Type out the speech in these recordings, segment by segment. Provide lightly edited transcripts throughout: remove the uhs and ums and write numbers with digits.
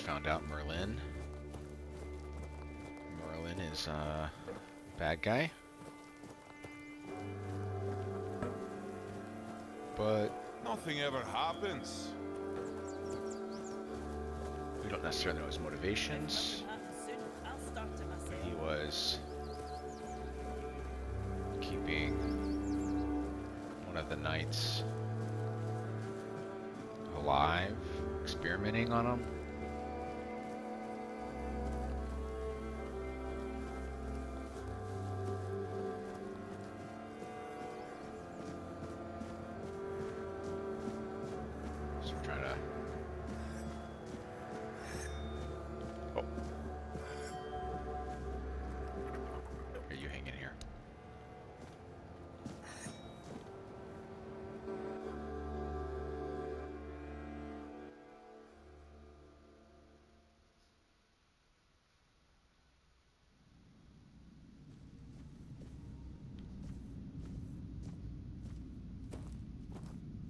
found out Merlin is a bad guy. But nothing ever happens. We don't necessarily know his motivations. He was keeping one of the knights alive, experimenting on him. So I'm trying to... Oh. Here, you hang in here.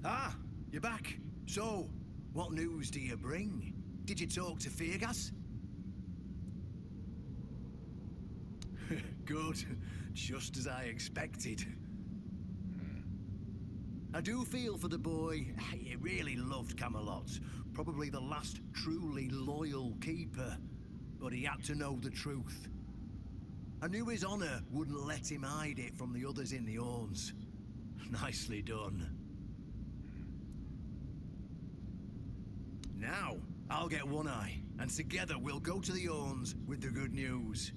Ah, you're back. So, what news do you bring? Did you talk to Feargas? Good. Just as I expected. I do feel for the boy. He really loved Camelot. Probably the last truly loyal keeper. But he had to know the truth. I knew his honor wouldn't let him hide it from the others in the Orns. Nicely done. Now, I'll get One Eye, and together we'll go to the Orns with the good news.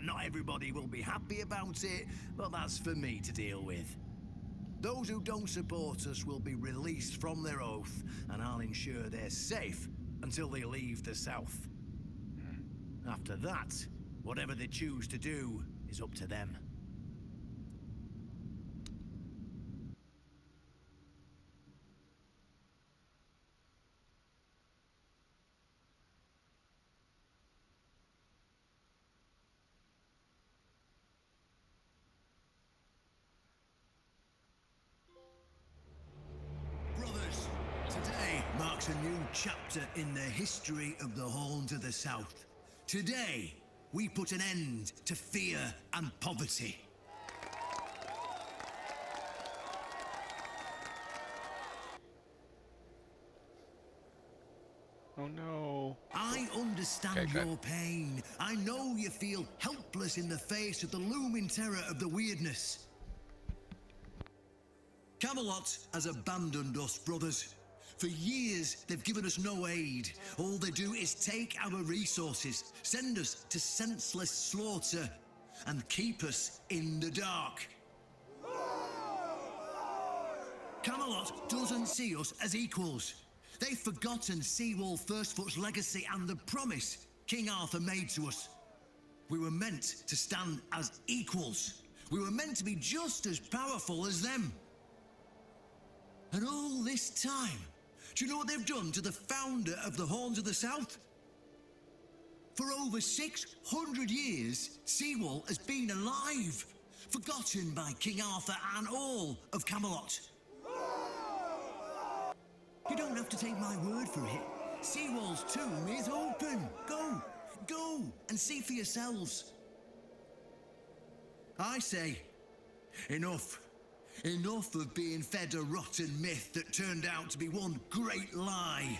Not everybody will be happy about it, but that's for me to deal with. Those who don't support us will be released from their oath, and I'll ensure they're safe until they leave the south. After that, whatever they choose to do is up to them. Brothers, today marks a new chapter in the history of the Horn to the South. Today, we put an end to fear and poverty. Oh no. I understand your pain. I know you feel helpless in the face of the looming terror of the weirdness. Camelot has abandoned us, brothers. For years, they've given us no aid. All they do is take our resources, send us to senseless slaughter, and keep us in the dark. Camelot doesn't see us as equals. They've forgotten Seawall Firstfoot's legacy and the promise King Arthur made to us. We were meant to stand as equals. We were meant to be just as powerful as them. And all this time, do you know what they've done to the founder of the Horns of the South? For over 600 years, Seawall has been alive, forgotten by King Arthur and all of Camelot. You don't have to take my word for it. Seawall's tomb is open. Go and see for yourselves. I say, enough. Enough of being fed a rotten myth that turned out to be one great lie.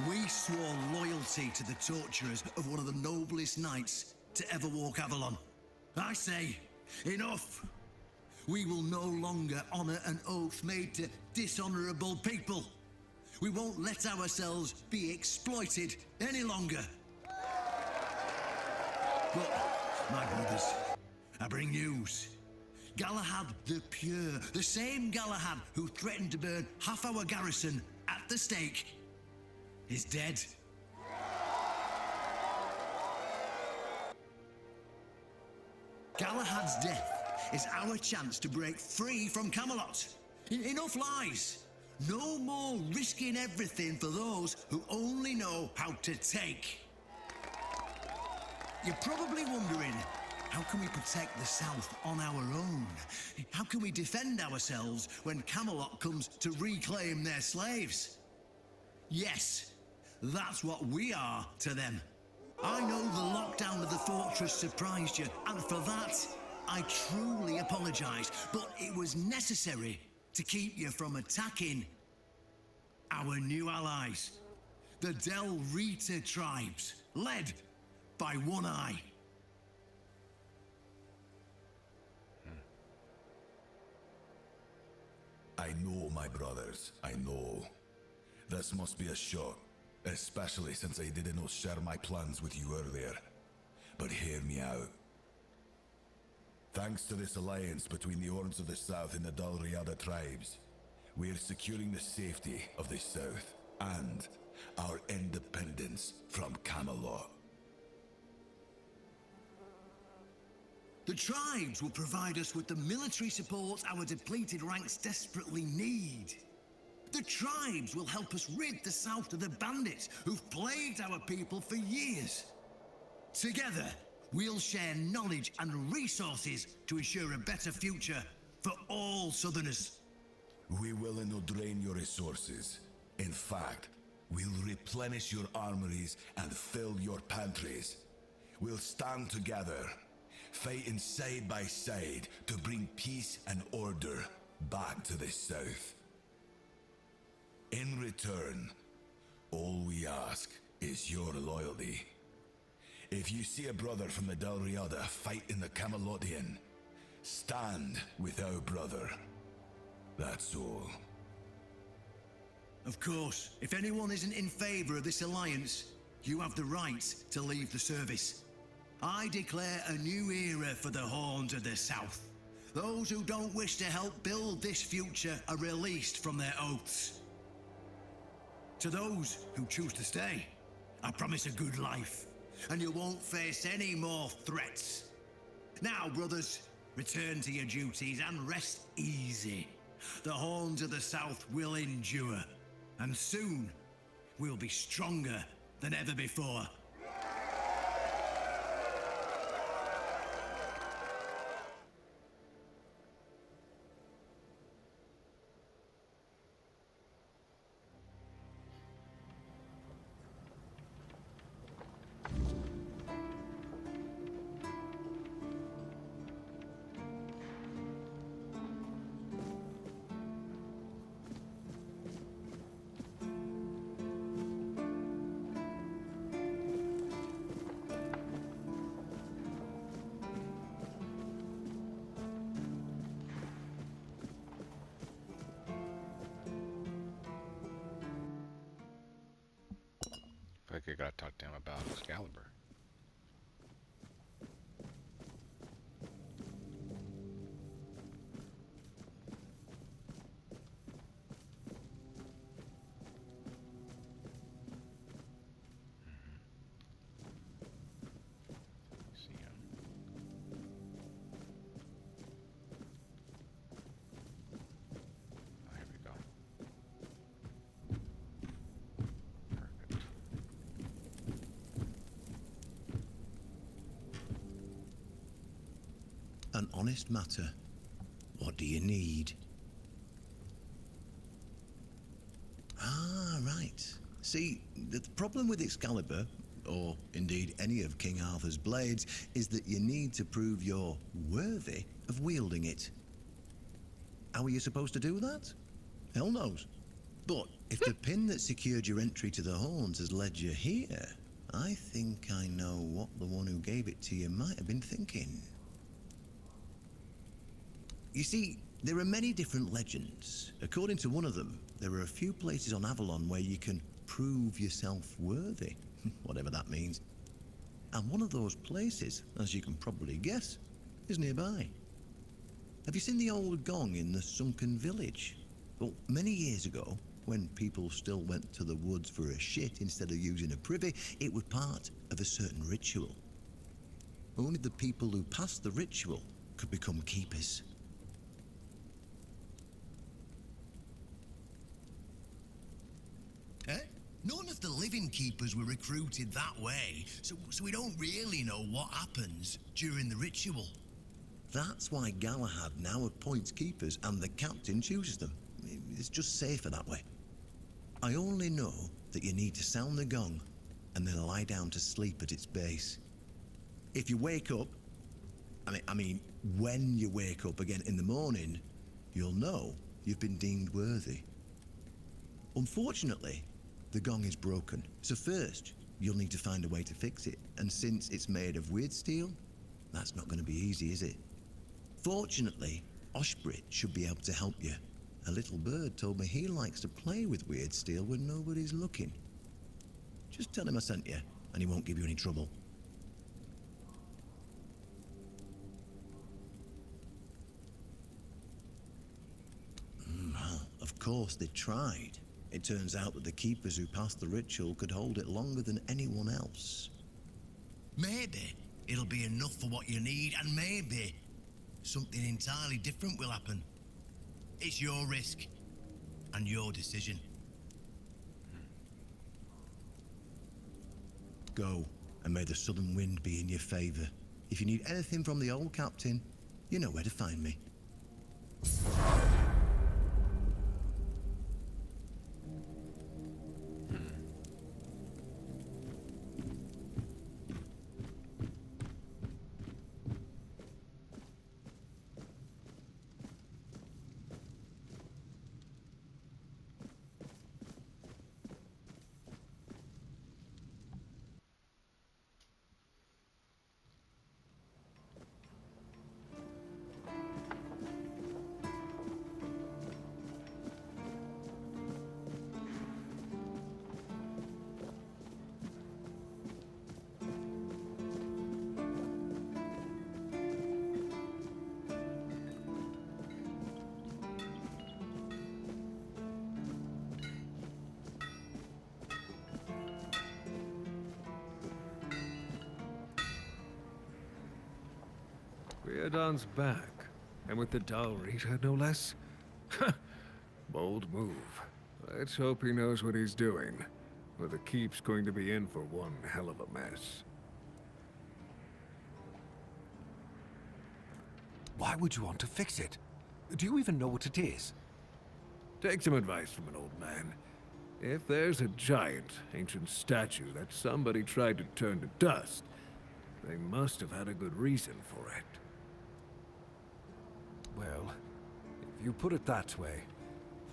We swore loyalty to the torturers of one of the noblest knights to ever walk Avalon. I say, enough. We will no longer honor an oath made to dishonorable people. We won't let ourselves be exploited any longer. But, my brothers, I bring news. Galahad the Pure, the same Galahad who threatened to burn half our garrison at the stake, is dead. Galahad's death is our chance to break free from Camelot. Enough lies. No more risking everything for those who only know how to take. You're probably wondering, How can we protect the South on our own? How can we defend ourselves when Camelot comes to reclaim their slaves? Yes, that's what we are to them. I know the lockdown of the fortress surprised you, and for that, I truly apologize, but it was necessary to keep you from attacking our new allies, the Del Rita tribes, led by One Eye. I know, my brothers, I know. This must be a shock, especially since I didn't share my plans with you earlier. But hear me out. Thanks to this alliance between the Horns of the South and the Dalriada tribes, we are securing the safety of the South and our independence from Camelot. The tribes will provide us with the military support our depleted ranks desperately need. The tribes will help us rid the South of the bandits who've plagued our people for years. Together, we'll share knowledge and resources to ensure a better future for all Southerners. We will not drain your resources. In fact, we'll replenish your armories and fill your pantries. We'll stand together, fighting side by side to bring peace and order back to the South. In return, all we ask is your loyalty. If you see a brother from the Dalriada fighting the Camelotian, stand with our brother. That's all. Of course, if anyone isn't in favor of this alliance, you have the right to leave the service. I declare a new era for the Horns of the South. Those who don't wish to help build this future are released from their oaths. To those who choose to stay, I promise a good life, and you won't face any more threats. Now, brothers, return to your duties and rest easy. The Horns of the South will endure, and soon we'll be stronger than ever before. I feel like I gotta talk to him about Excalibur. See him. Oh, here we go. Perfect. An honest matter. What do you need? Ah, right. See, the problem with Excalibur, or indeed any of King Arthur's blades, is that you need to prove you're worthy of wielding it. How are you supposed to do that? Hell knows. But if the pin that secured your entry to the Horns has led you here, I think I know what the one who gave it to you might have been thinking. You see, there are many different legends. According to one of them, there are a few places on Avalon where you can prove yourself worthy, whatever that means. And one of those places, as you can probably guess, is nearby. Have you seen the old gong in the sunken village? Well, many years ago, when people still went to the woods for a shit instead of using a privy, it was part of a certain ritual. Only the people who passed the ritual could become keepers. Known as Just the living keepers were recruited that way, so we don't really know what happens during the ritual. That's why Galahad now appoints keepers and the captain chooses them. It's just safer that way. I only know that you need to sound the gong and then lie down to sleep at its base. If you wake up, I mean, when you wake up again in the morning, you'll know you've been deemed worthy. Unfortunately, the gong is broken, so first you'll need to find a way to fix it, and since it's made of weird steel, that's not going to be easy, is it? Fortunately, Oshbrit should be able to help you. A little bird told me he likes to play with weird steel when nobody's looking. Just tell him I sent you, and he won't give you any trouble. Well, of course they tried. It turns out that the keepers who passed the ritual could hold it longer than anyone else. Maybe it'll be enough for what you need, and maybe something entirely different will happen. It's your risk and your decision. Go, and may the southern wind be in your favor. If you need anything from the old captain, you know where to find me. Riordan's back, and with the Dalrita, no less. Bold move. Let's hope he knows what he's doing, or the Keep's going to be in for one hell of a mess. Why would you want to fix it? Do you even know what it is? Take some advice from an old man. If there's a giant, ancient statue that somebody tried to turn to dust, they must have had a good reason for it. Well, if you put it that way,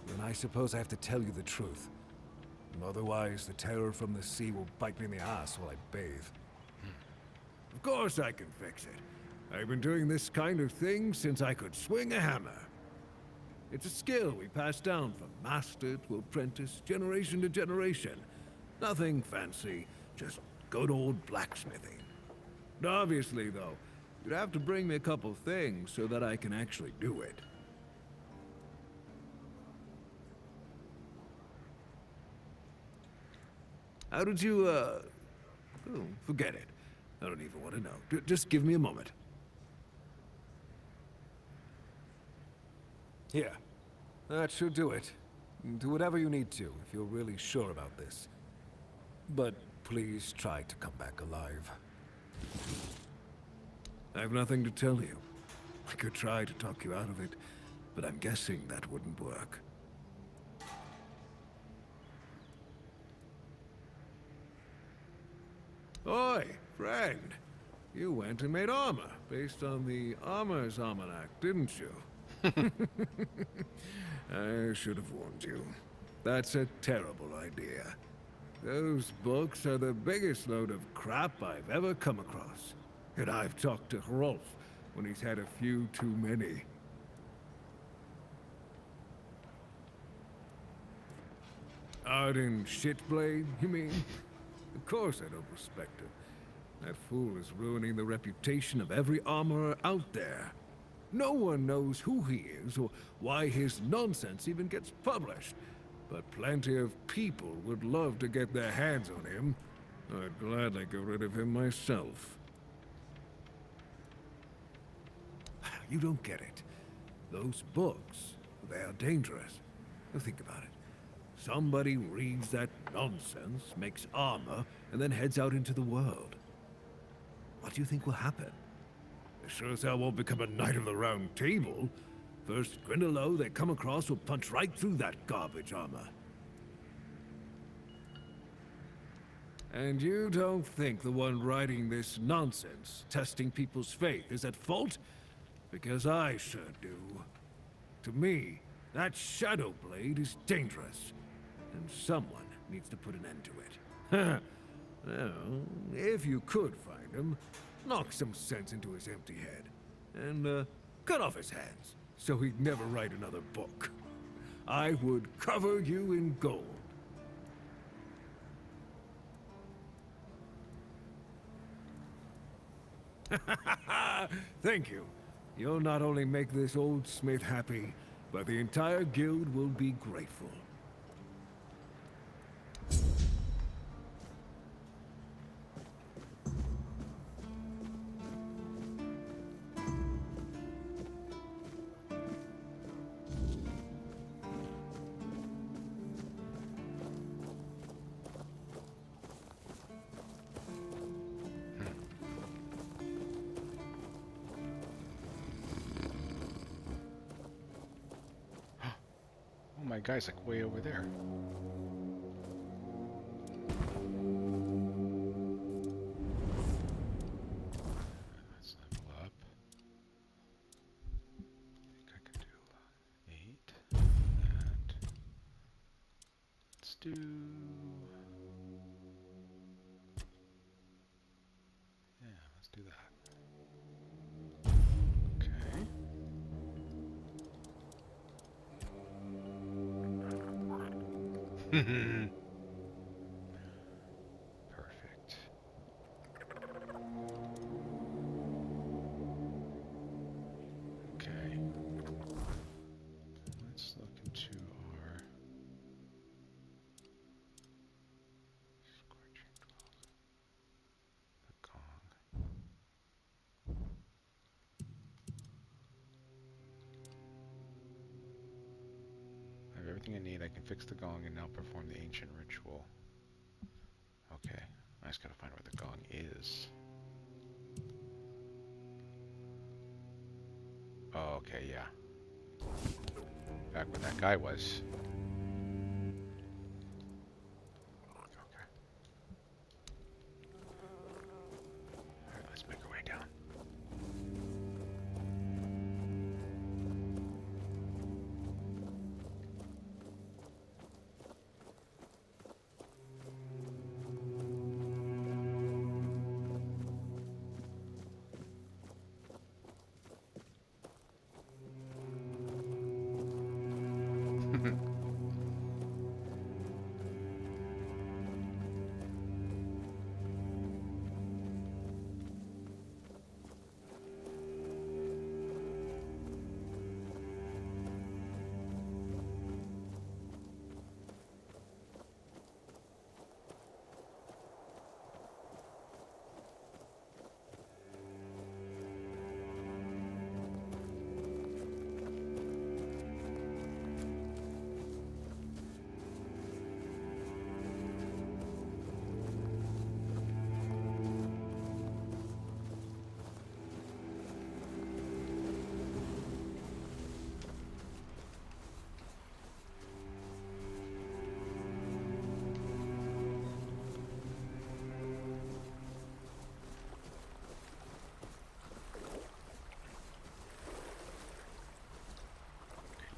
then I suppose I have to tell you the truth. Otherwise, the terror from the sea will bite me in the ass while I bathe. Of course I can fix it. I've been doing this kind of thing since I could swing a hammer. It's a skill we pass down from master to apprentice, generation to generation. Nothing fancy, just good old blacksmithing. Obviously, though, you'd have to bring me a couple things so that I can actually do it. How did you, Oh, forget it. I don't even want to know. Just give me a moment. Here. That should do it. Do whatever you need to, if you're really sure about this. But please try to come back alive. I have nothing to tell you. I could try to talk you out of it, but I'm guessing that wouldn't work. Oi, friend. You went and made armor, based on the Armor's Almanac, didn't you? I should have warned you. That's a terrible idea. Those books are the biggest load of crap I've ever come across. And I've talked to Hrolf when he's had a few too many. Arden Shitblade, you mean? Of course I don't respect him. That fool is ruining the reputation of every armorer out there. No one knows who he is or why his nonsense even gets published. But plenty of people would love to get their hands on him. I'd gladly get rid of him myself. You don't get it. Those books, they are dangerous. Now think about it. Somebody reads that nonsense, makes armor, and then heads out into the world. What do you think will happen? They sure as hell won't become a Knight of the Round Table. First Grindelow they come across will punch right through that garbage armor. And you don't think the one writing this nonsense, testing people's faith, is at fault? Because I sure do. To me, that Shadow Blade is dangerous, and someone needs to put an end to it. Well, if you could find him, knock some sense into his empty head, and cut off his hands, so he'd never write another book. I would cover you in gold. Thank you. You'll not only make this old smith happy, but the entire guild will be grateful. My guy's like way over there. Let's level up. I think I can do 8. And let's do. Yeah, let's do that. Okay. Perfect. Okay. Let's look into our scorching gloves. The gong. I have everything I need. I can fix the gong and now perform the ancient ritual. Okay, I just gotta find where the gong is. Oh, okay, yeah. Back where that guy was. Okay. Alright, let's make our way down.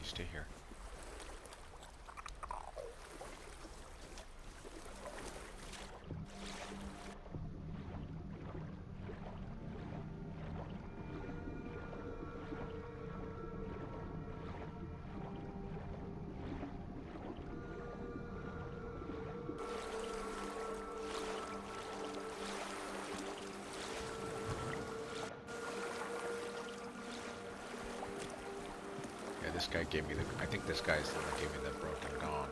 Stay here. This guy gave me the. I think this guy's the one that gave me the broken gong.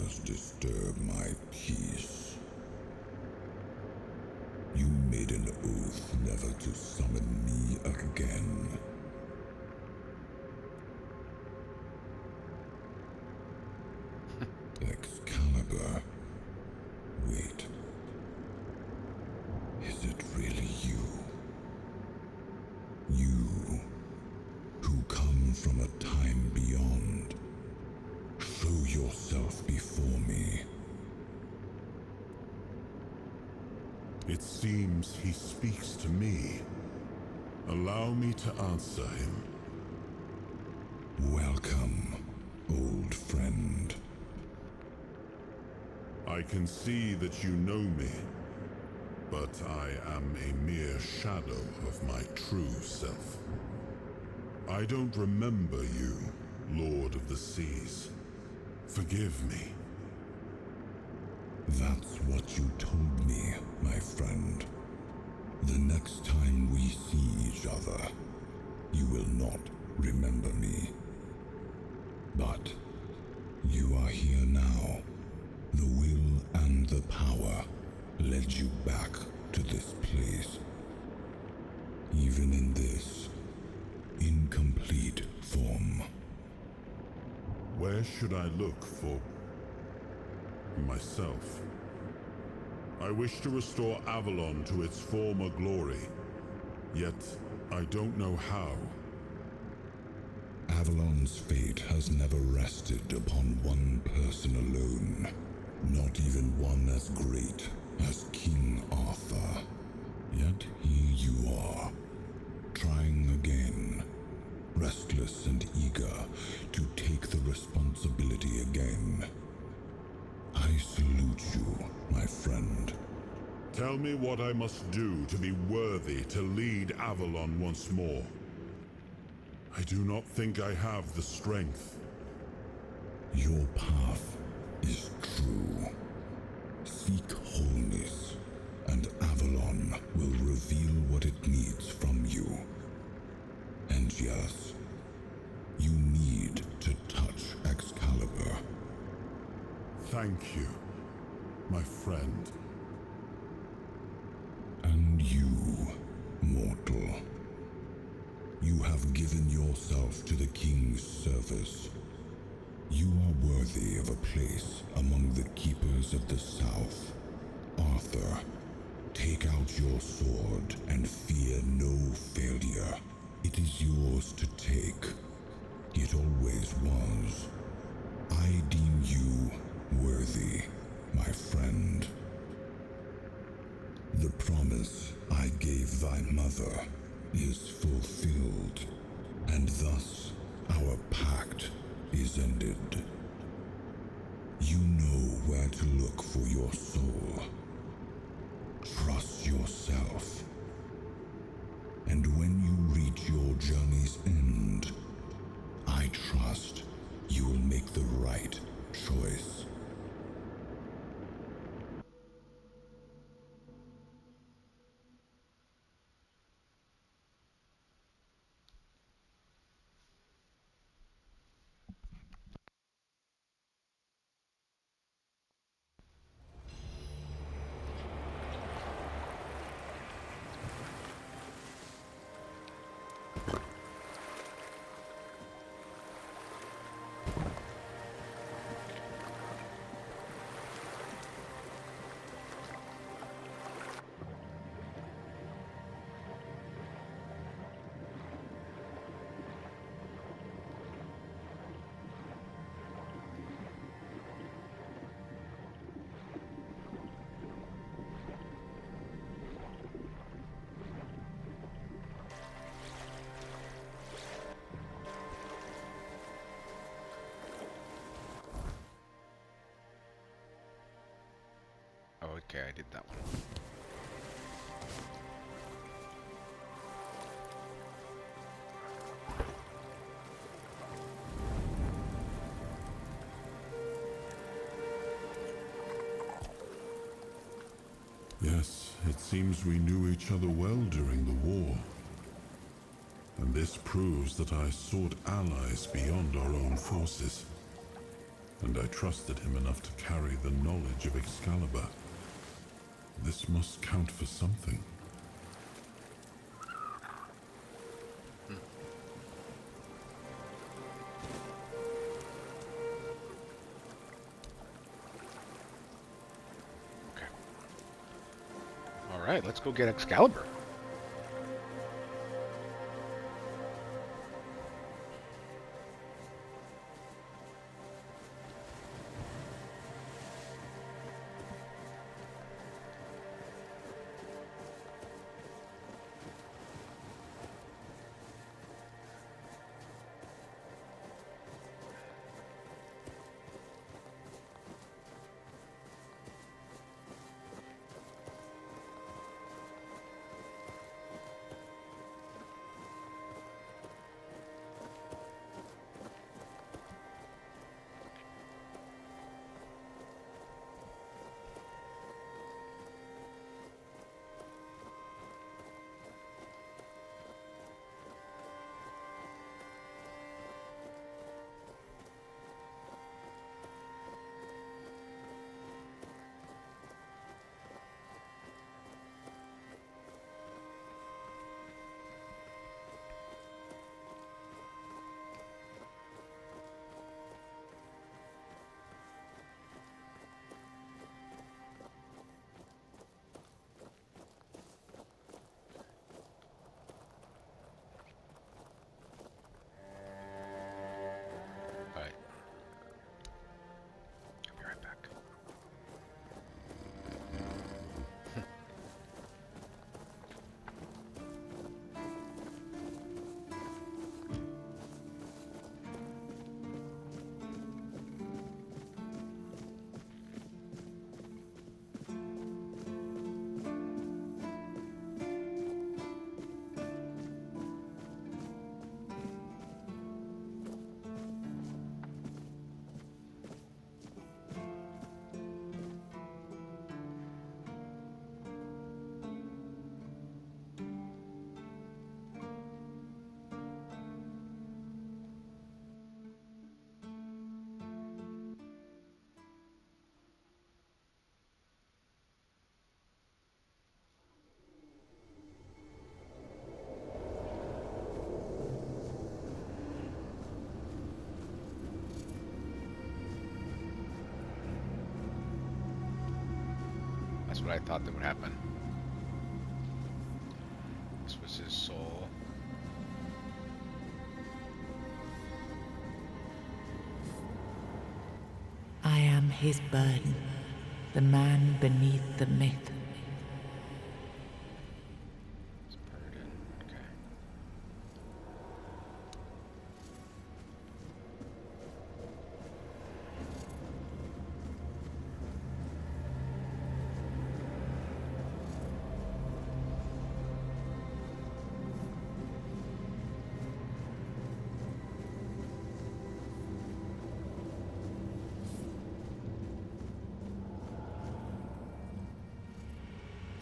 dares disturb my peace. You made an oath never to summon me again. Excalibur. Wait. Is it really you? You, who come from a time beyond. Show yourself before me. It seems he speaks to me. Allow me to answer him. Welcome, old friend. I can see that you know me, but I am a mere shadow of my true self. I don't remember you, Lord of the Seas. Forgive me. That's what you told me, my friend. The next time we see each other, you will not remember me. But you are here now. The will and the power led you back to this place. Even in this incomplete form. Where should I look for myself? I wish to restore Avalon to its former glory, yet I don't know how. Avalon's fate has never rested upon one person alone, not even one as great as King Arthur. Yet here you are, trying again, restless and eager to take the responsibility again. I salute you, my friend. Tell me what I must do to be worthy to lead Avalon once more. I do not think I have the strength. Your path is true. Seek wholeness, and Avalon will reveal what it needs from you. And yes, you need to touch Excalibur. Thank you, my friend. And you, mortal. You have given yourself to the king's service. You are worthy of a place among the keepers of the South. Arthur, take out your sword and fear no failure. It is yours to take. It always was. I deem you worthy, my friend. The promise I gave thy mother is fulfilled, and thus our pact is ended. You know where to look for your soul. Trust yourself. And when you reach your journey's end, I trust you will make the right choice. Oh, okay, I did that one. Yes, it seems we knew each other well during the war. And this proves that I sought allies beyond our own forces. and I trusted him enough to carry the knowledge of Excalibur. This must count for something. Okay. Alright, let's go get Excalibur. Alright. I'll be right back. That's what I thought that would happen. This was his soul. I am his burden, the man beneath the myth. His burden. Okay.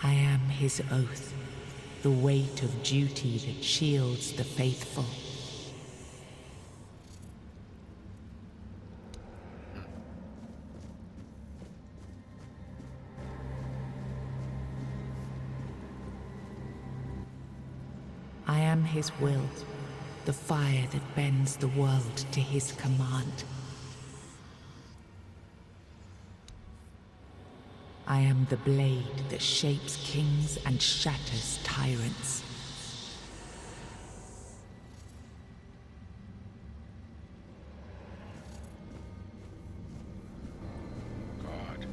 I am his oath, the weight of duty that shields the faithful. I am his will, the fire that bends the world to his command. I am the blade that shapes kings and shatters tyrants. God.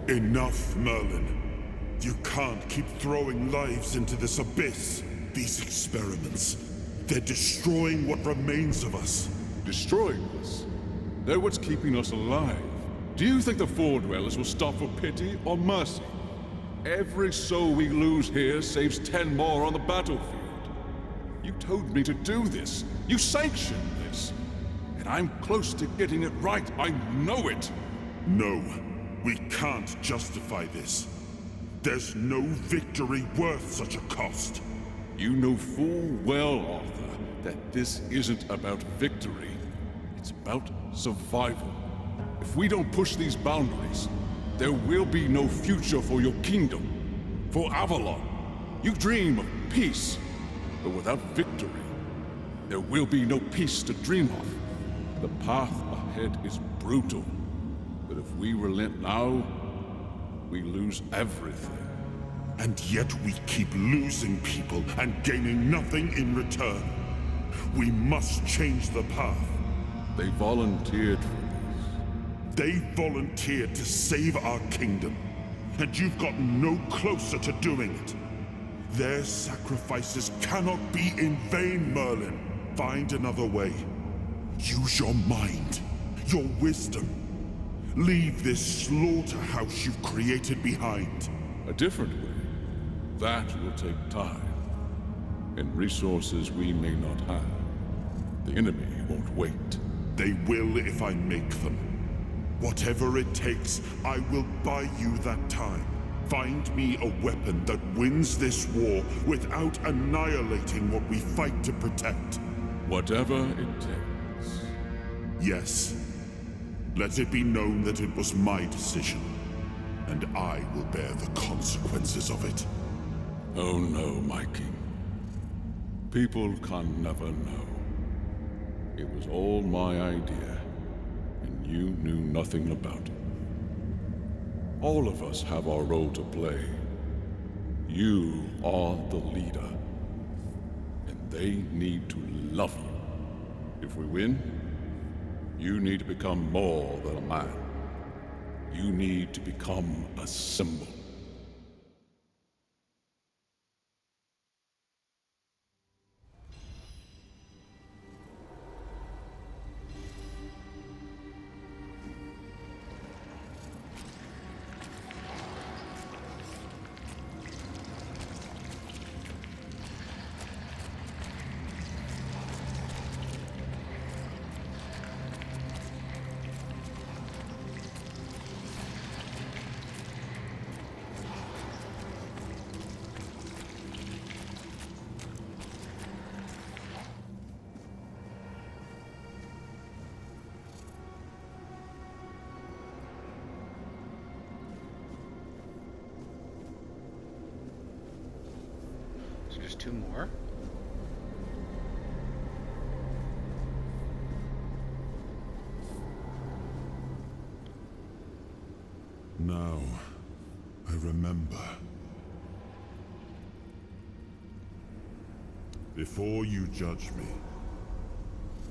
Enough, Merlin. You can't keep throwing lives into this abyss. These experiments, they're destroying what remains of us. Destroying us? They're what's keeping us alive. Do you think the Four Dwellers will stop for pity or mercy? Every soul we lose here saves 10 more on the battlefield. You told me to do this. You sanctioned this. And I'm close to getting it right. I know it. No, we can't justify this. There's no victory worth such a cost. You know full well, Arthur, that this isn't about victory. It's about survival. If we don't push these boundaries, there will be no future for your kingdom, for Avalon. You dream of peace, but without victory, there will be no peace to dream of. The path ahead is brutal, but if we relent now, we lose everything. And yet we keep losing people and gaining nothing in return. We must change the path. They volunteered for this. They volunteered to save our kingdom, and you've gotten no closer to doing it. Their sacrifices cannot be in vain, Merlin. Find another way. Use your mind, your wisdom. Leave this slaughterhouse you've created behind. A different way. That will take time, and resources we may not have. The enemy won't wait. They will if I make them. Whatever it takes, I will buy you that time. Find me a weapon that wins this war without annihilating what we fight to protect. Whatever it takes. Yes. Let it be known that it was my decision, and I will bear the consequences of it. Oh no, my king. People can never know. It was all my idea, and you knew nothing about it. All of us have our role to play. You are the leader, and they need to love you. If we win, you need to become more than a man. You need to become a symbol. So there's two more. Now, I remember. Before you judge me,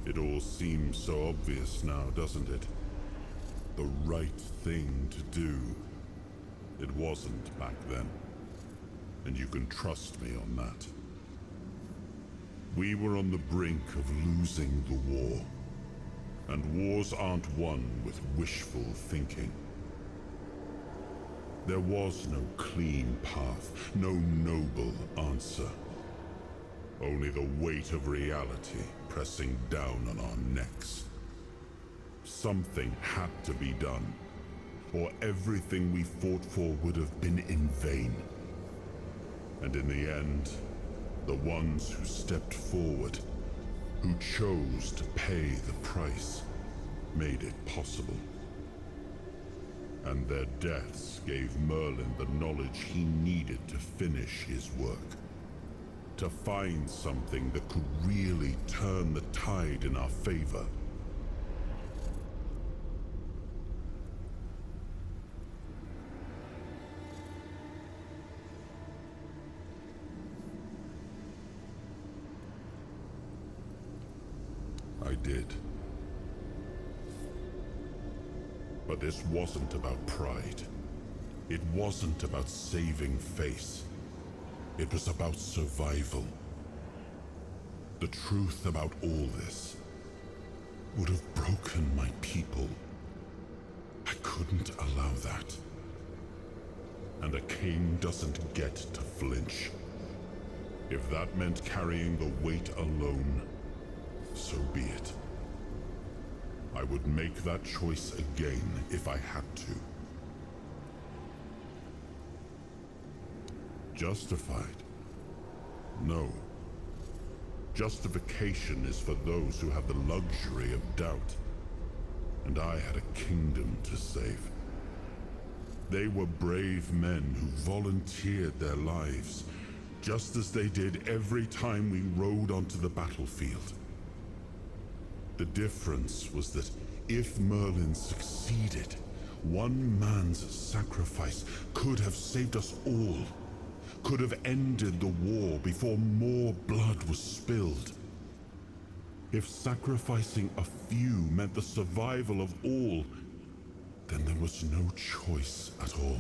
it all seems so obvious now, doesn't it? The right thing to do. It wasn't back then. And you can trust me on that. We were on the brink of losing the war. And wars aren't won with wishful thinking. There was no clean path, no noble answer. Only the weight of reality pressing down on our necks. Something had to be done, or everything we fought for would have been in vain. And in the end, the ones who stepped forward, who chose to pay the price, made it possible. And their deaths gave Merlin the knowledge he needed to finish his work. To find something that could really turn the tide in our favor. I did. But this wasn't about pride. It wasn't about saving face. It was about survival. The truth about all this would have broken my people. I couldn't allow that. And a king doesn't get to flinch. If that meant carrying the weight alone, so be it. I would make that choice again if I had to. Justified? No. Justification is for those who have the luxury of doubt. And I had a kingdom to save. They were brave men who volunteered their lives, just as they did every time we rode onto the battlefield. The difference was that if Merlin succeeded, one man's sacrifice could have saved us all, could have ended the war before more blood was spilled. If sacrificing a few meant the survival of all, then there was no choice at all.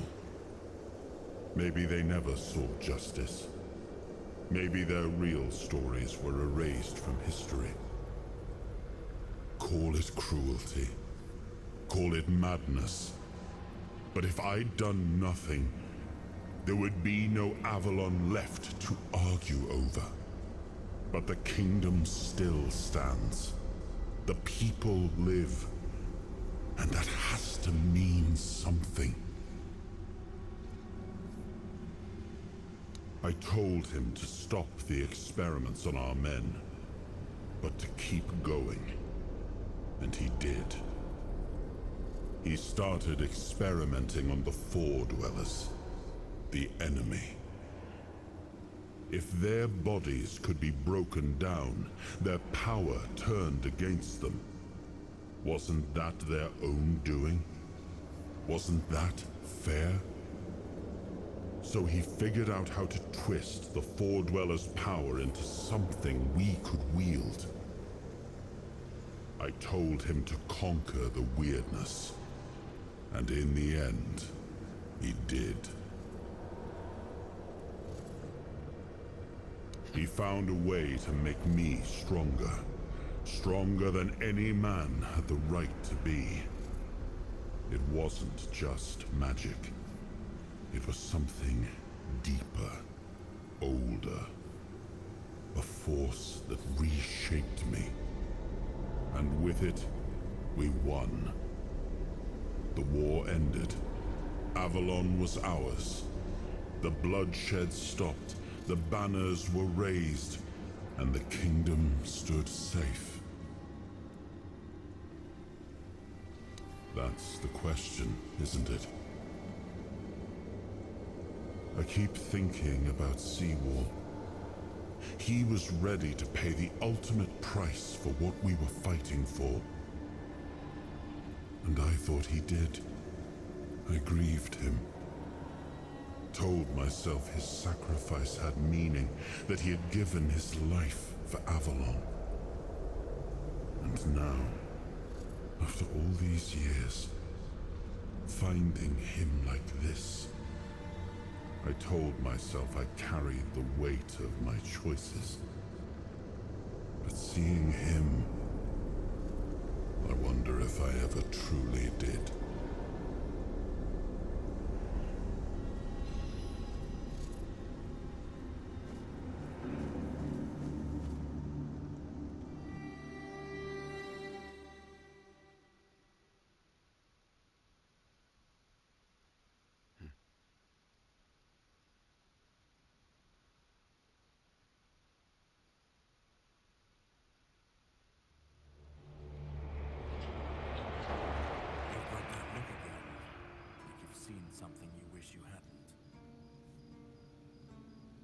Maybe they never saw justice. Maybe their real stories were erased from history. Call it cruelty. Call it madness. But if I'd done nothing, there would be no Avalon left to argue over. But the kingdom still stands. The people live. And that has to mean something. I told him to stop the experiments on our men, but to keep going. And he did. He started experimenting on the Four Dwellers, the enemy. If their bodies could be broken down, their power turned against them, wasn't that their own doing? Wasn't that fair? So he figured out how to twist the Four Dwellers' power into something we could wield. I told him to conquer the weirdness. And in the end, he did. He found a way to make me stronger. Stronger than any man had the right to be. It wasn't just magic. It was something deeper, older. A force that reshaped me. And with it, we won. The war ended. Avalon was ours. The bloodshed stopped. The banners were raised. And the kingdom stood safe. That's the question, isn't it? I keep thinking about Seawall. He was ready to pay the ultimate price for what we were fighting for. And I thought he did. I grieved him. Told myself his sacrifice had meaning, that he had given his life for Avalon. And now, after all these years, finding him like this, I told myself I carried the weight of my choices. But seeing him, I wonder if I ever truly did.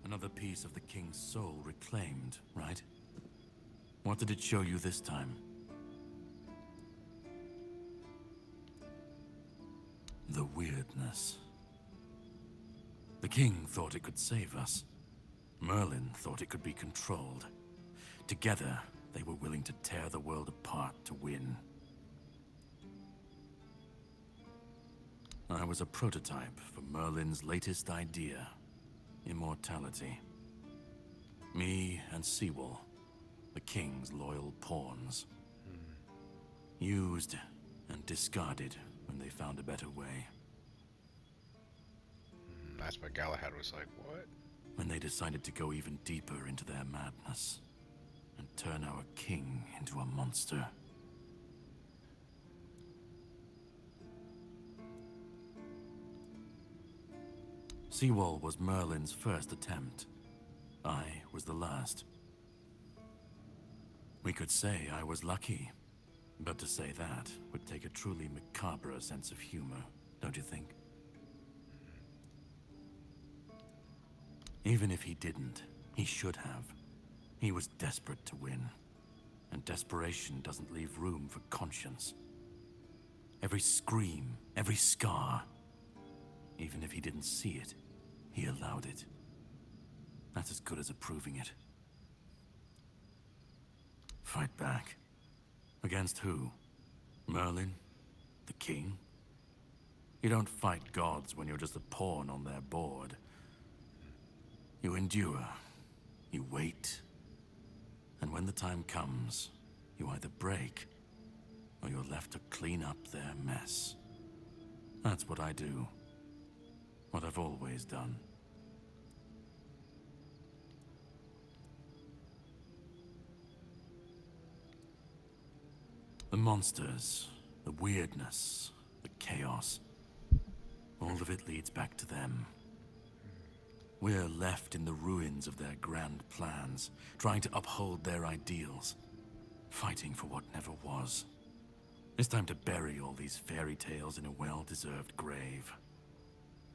Another piece of the king's soul reclaimed, right? What did it show you this time? The weirdness. The king thought it could save us. Merlin thought it could be controlled. Together, they were willing to tear the world apart to win. I was a prototype for Merlin's latest idea. Immortality. Me and Seawall, the king's loyal pawns. Used and discarded when they found a better way. That's what Galahad was like, what? When they decided to go even deeper into their madness and turn our king into a monster. Seawall was Merlin's first attempt. I was the last. We could say I was lucky, but to say that would take a truly macabre sense of humor, don't you think? Even if he didn't, he should have. He was desperate to win, and desperation doesn't leave room for conscience. Every scream, every scar, even if he didn't see it, he allowed it. That's as good as approving it. Fight back. Against who? Merlin? The king? You don't fight gods when you're just a pawn on their board. You endure. You wait. And when the time comes, you either break, or you're left to clean up their mess. That's what I do. What I've always done. The monsters, the weirdness, the chaos, all of it leads back to them. We're left in the ruins of their grand plans, trying to uphold their ideals, fighting for what never was. It's time to bury all these fairy tales in a well-deserved grave.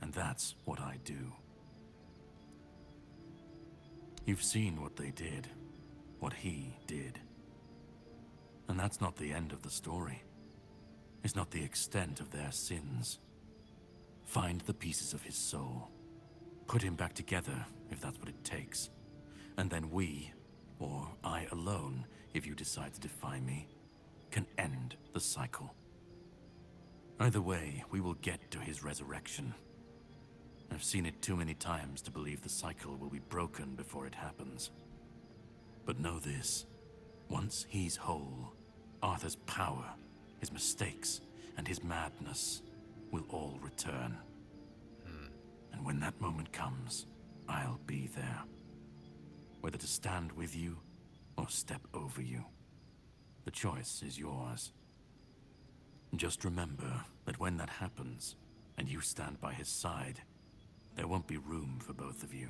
And that's what I do. You've seen what they did, what he did. And that's not the end of the story. It's not the extent of their sins. Find the pieces of his soul. Put him back together, if that's what it takes. And then we, or I alone, if you decide to defy me, can end the cycle. Either way, we will get to his resurrection. I've seen it too many times to believe the cycle will be broken before it happens. But know this. Once he's whole, Arthur's power, his mistakes, and his madness will all return. And when that moment comes, I'll be there. Whether to stand with you, or step over you. The choice is yours. Just remember that when that happens, and you stand by his side, there won't be room for both of you.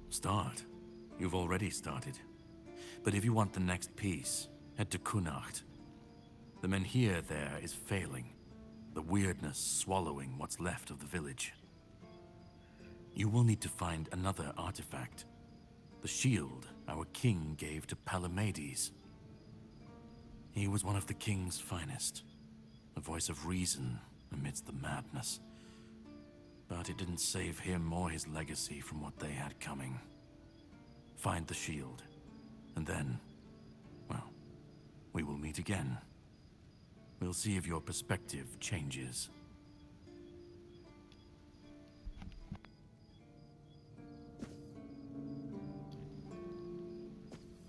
Start. You've already started. But if you want the next piece, head to Kunacht. The Menhir there is failing. The weirdness swallowing what's left of the village. You will need to find another artifact. The shield our king gave to Palamedes. He was one of the king's finest. A voice of reason amidst the madness. But it didn't save him or his legacy from what they had coming. Find the shield, and then, well, we will meet again. We'll see if your perspective changes.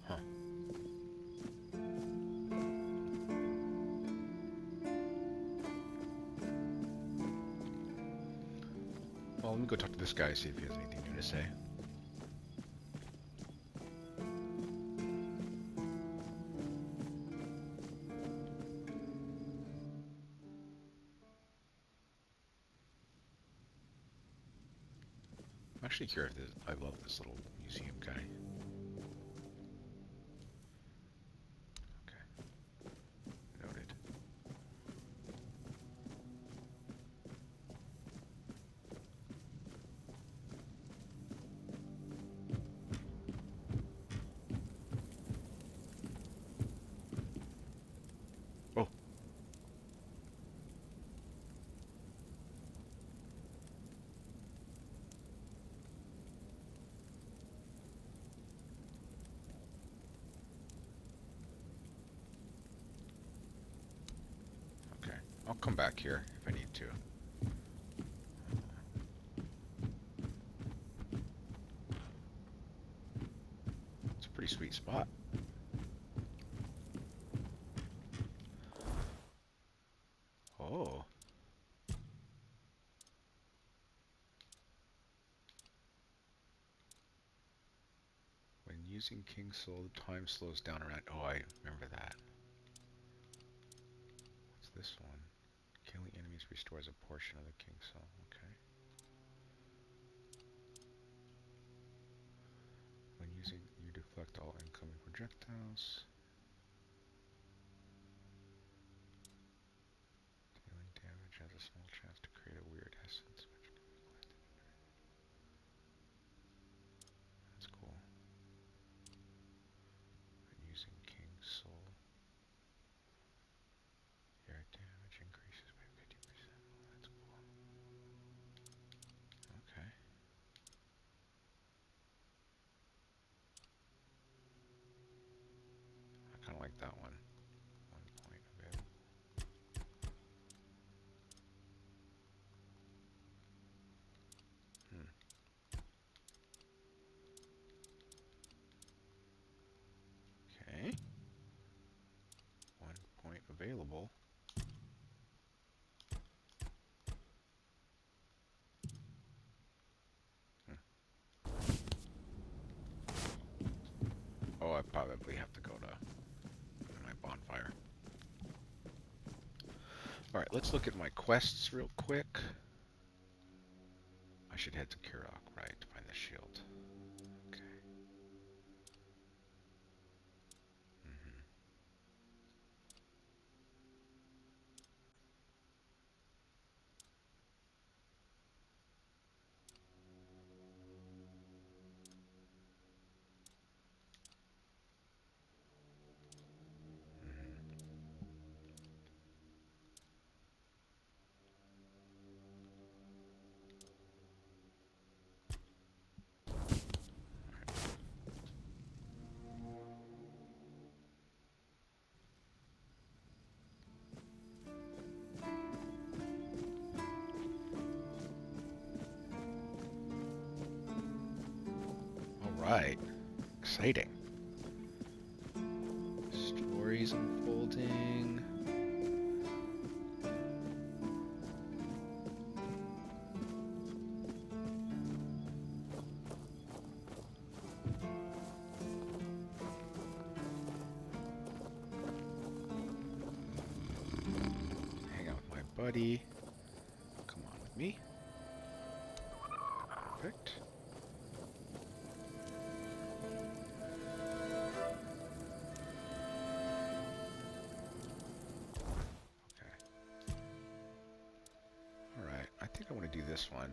Huh. Well, let me go talk to this guy, see if he has anything new to say. I'm actually curious. I love this little museum guy. Okay. Noted. Oh. I'll come back here if I need to. It's a pretty sweet spot. Oh. When using King Soul, time slows down around. Oh, I remember that. What's this one? Killing enemies restores a portion of the King Soul. Okay. When using, you deflect all incoming projectiles. Dealing damage has a small chance to create a weird essence, which can be collected. That's cool. When using King Soul, your damage increases by 50%. Oh, that's cool. Okay. I kind of like that one. 1 point available. Okay. 1 point available. Oh, I probably have to go to my bonfire. Alright, let's look at my quests real quick. I should head to Kirok, right, to find the shield. Okay. Alright. Exciting. Stories unfolding. Hang out with my buddy. Come on with me. Perfect. I think I want to do this one.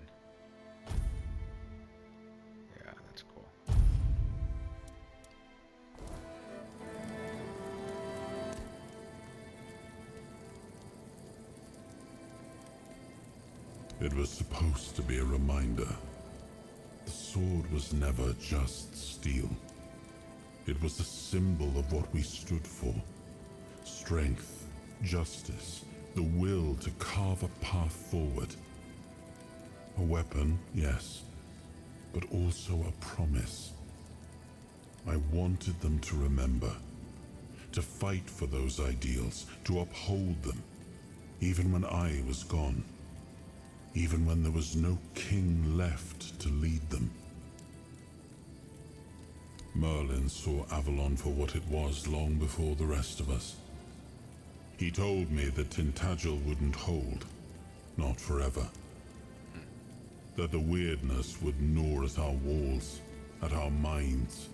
Yeah, that's cool. It was supposed to be a reminder. The sword was never just steel. It was a symbol of what we stood for. Strength, justice, the will to carve a path forward. A weapon, yes, but also a promise. I wanted them to remember, to fight for those ideals, to uphold them, even when I was gone, even when there was no king left to lead them. Merlin saw Avalon for what it was long before the rest of us. He told me that Tintagel wouldn't hold, not forever. That the weirdness would gnaw at our walls, at our minds,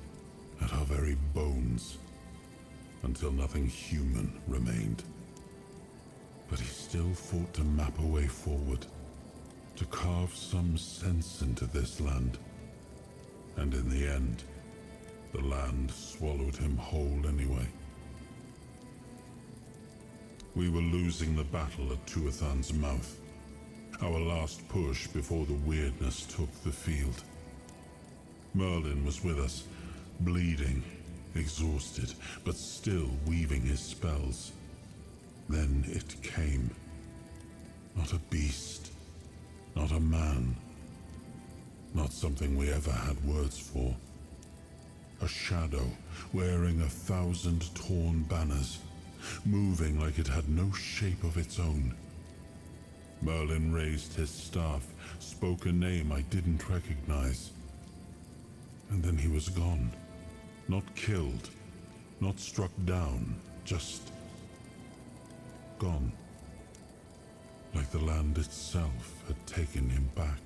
at our very bones, until nothing human remained. But he still fought to map a way forward, to carve some sense into this land. And in the end, the land swallowed him whole anyway. We were losing the battle at Tuathan's mouth. Our last push before the weirdness took the field. Merlin was with us, bleeding, exhausted, but still weaving his spells. Then it came. Not a beast, not a man, not something we ever had words for. A shadow wearing 1,000 torn banners, moving like it had no shape of its own. Merlin raised his staff, spoke a name I didn't recognize. And then he was gone. Not killed, not struck down, just gone. Like the land itself had taken him back.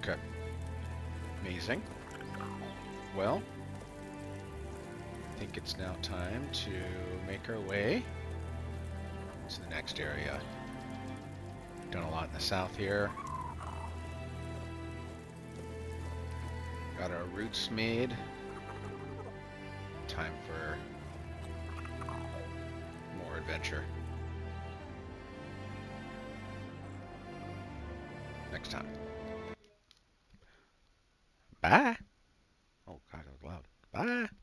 Okay. Amazing. Well, I think it's now time to make our way to the next area. Done a lot in the south here. Got our routes made. Time for more adventure. Next time. Bye. Oh God, that was loud. Bye.